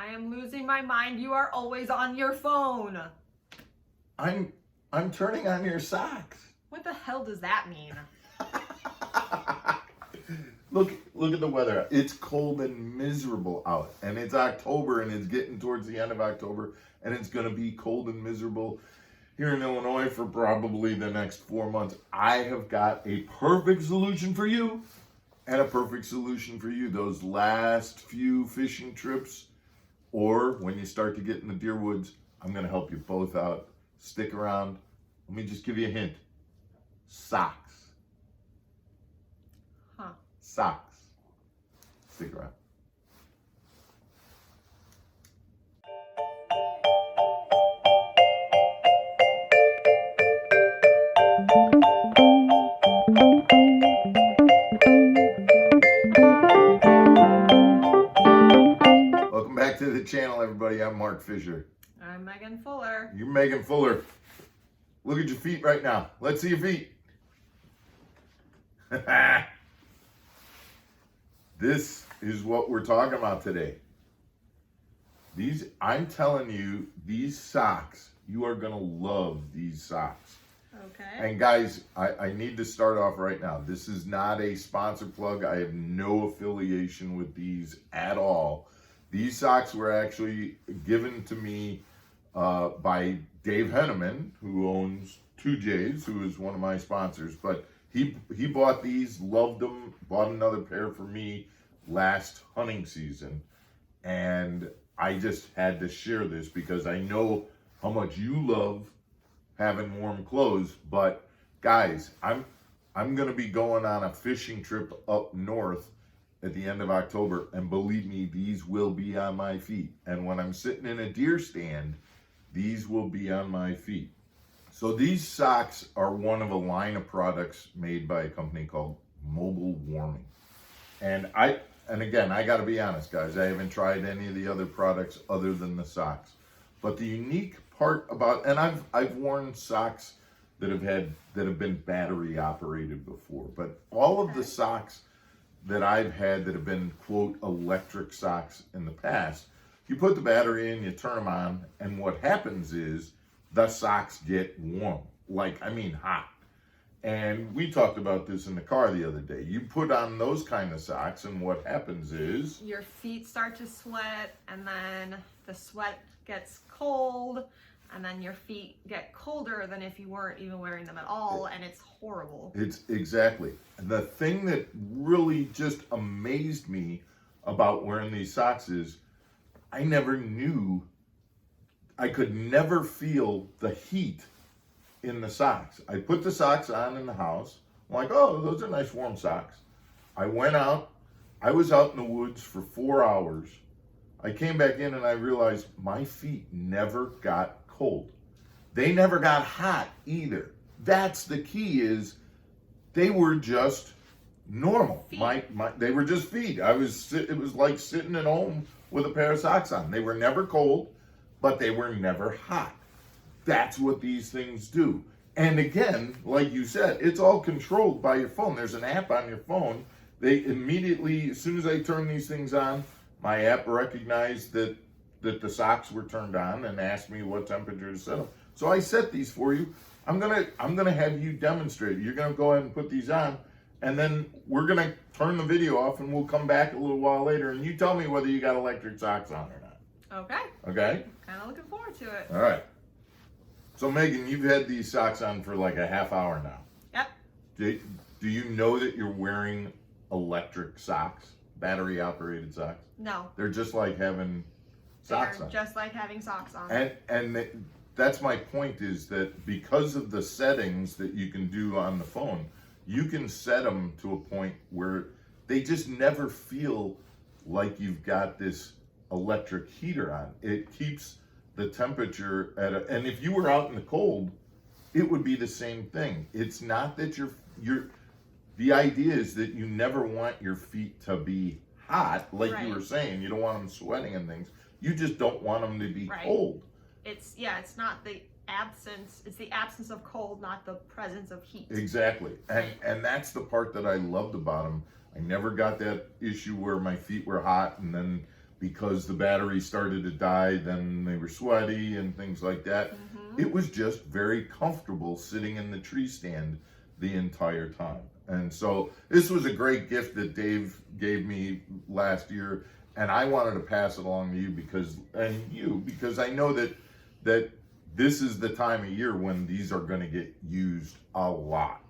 am losing my mind. You are always on your phone. I'm turning on your socks. What the hell does that mean? Look at the weather. It's cold and miserable out. And it's October and it's getting towards the end of October and it's going to be cold and miserable here in Illinois for probably the next 4 months. I have got a perfect solution for you and a perfect solution for you. Those last few fishing trips or when you start to get in the deer woods, I'm going to help you both out. Stick around. Let me just give you a hint. Socks. Huh. Socks. Stick around. Welcome back to the channel, everybody. I'm Mark Fisher. I'm Megan Fuller. You're Megan Fuller. Look at your feet right now. Let's see your feet. This is what we're talking about today. I'm telling you, these socks, you are going to love these socks. Okay. And guys, I need to start off right now. This is not a sponsor plug. I have no affiliation with these at all. These socks were actually given to me by Dave Henneman, who owns 2J's, who is one of my sponsors. But he bought these, loved them, bought another pair for me last hunting season. And I just had to share this because I know how much you love having warm clothes. But guys, I'm going to be going on a fishing trip up north at the end of October. And believe me, these will be on my feet. And when I'm sitting in a deer stand, these will be on my feet. So these socks are one of a line of products made by a company called Mobile Warming. And again, I got to be honest, guys, I haven't tried any of the other products other than the socks. But the unique part about, and I've worn socks that have been battery operated before, but all of the socks that I've had that have been, quote, electric socks in the past, you put the battery in, you turn them on, and what happens is the socks get warm, hot. And we talked about this in the car the other day. You put on those kind of socks, and what happens is your feet start to sweat, and then the sweat gets cold, and then your feet get colder than if you weren't even wearing them at all, and it's horrible. It's exactly. And the thing that really just amazed me about wearing these socks is I never knew, I could never feel the heat in the socks. I put the socks on in the house. I'm like, oh, those are nice warm socks. I went out. I was out in the woods for 4 hours. I came back in and I realized my feet never got cold. They never got hot either. That's the key, is they were just normal. They were just feet. It was like sitting at home with a pair of socks on. They were never cold, but they were never hot. That's what these things do. And again, like you said, it's all controlled by your phone. There's an app on your phone. They immediately, as soon as I turn these things on, my app recognized that the socks were turned on and asked me what temperature to set them. So I set these for you. I'm gonna have you demonstrate. You're gonna go ahead and put these on, and then we're gonna turn the video off, and we'll come back a little while later, and you tell me whether you got electric socks on or not. Okay. Okay? Kind of looking forward to it. All right. So Megan, you've had these socks on for like a half hour now. Yep. Do you know that you're wearing electric socks, battery operated socks? No. They're just like having socks They're on. just like having socks on. That's my point, is that because of the settings that you can do on the phone, you can set them to a point where they just never feel like you've got this electric heater on. It keeps the temperature and if you were out in the cold, it would be the same thing. It's not that the idea is that you never want your feet to be hot, like you were saying. You don't want them sweating and things. You just don't want them to be cold. It's not the absence, it's the absence of cold, not the presence of heat. Exactly. And that's the part that I loved about them. I never got that issue where my feet were hot and then because the battery started to die, then they were sweaty and things like that. It was just very comfortable sitting in the tree stand the entire time. And so this was a great gift that Dave gave me last year, and I wanted to pass it along to you because I know that this is the time of year when these are going to get used a lot.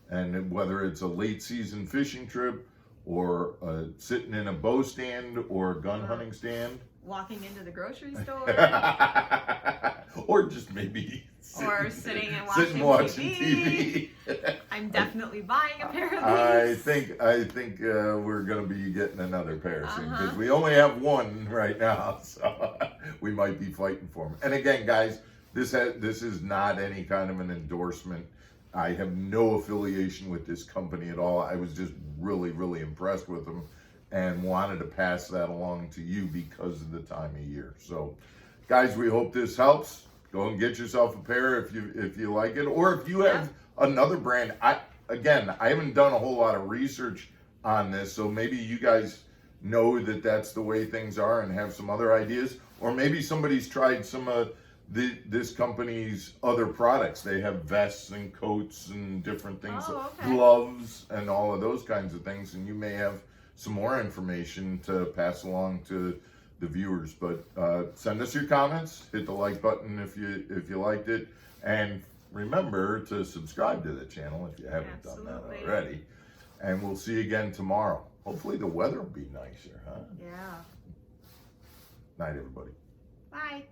And whether it's a late season fishing trip or sitting in a bow stand or a gun hunting stand, walking into the grocery store, or just maybe sitting and watching TV. TV. I'm definitely buying a pair of these. I think we're going to be getting another pair soon because we only have one right now, so we might be fighting for them. And again, guys, this is not any kind of an endorsement. I have no affiliation with this company at all. I was just really, really impressed with them and wanted to pass that along to you because of the time of year. So, guys, we hope this helps. Go and get yourself a pair if you like it, or if you have another brand. I haven't done a whole lot of research on this, so maybe you guys know that that's the way things are and have some other ideas, or maybe somebody's tried some of this company's other products. They have vests and coats and different things, gloves and all of those kinds of things, and you may have some more information to pass along to the viewers. But send us your comments, hit the like button if you liked it, and remember to subscribe to the channel if you haven't done that already. And we'll see you again tomorrow. Hopefully the weather will be nicer, huh? Yeah. Night, everybody. Bye.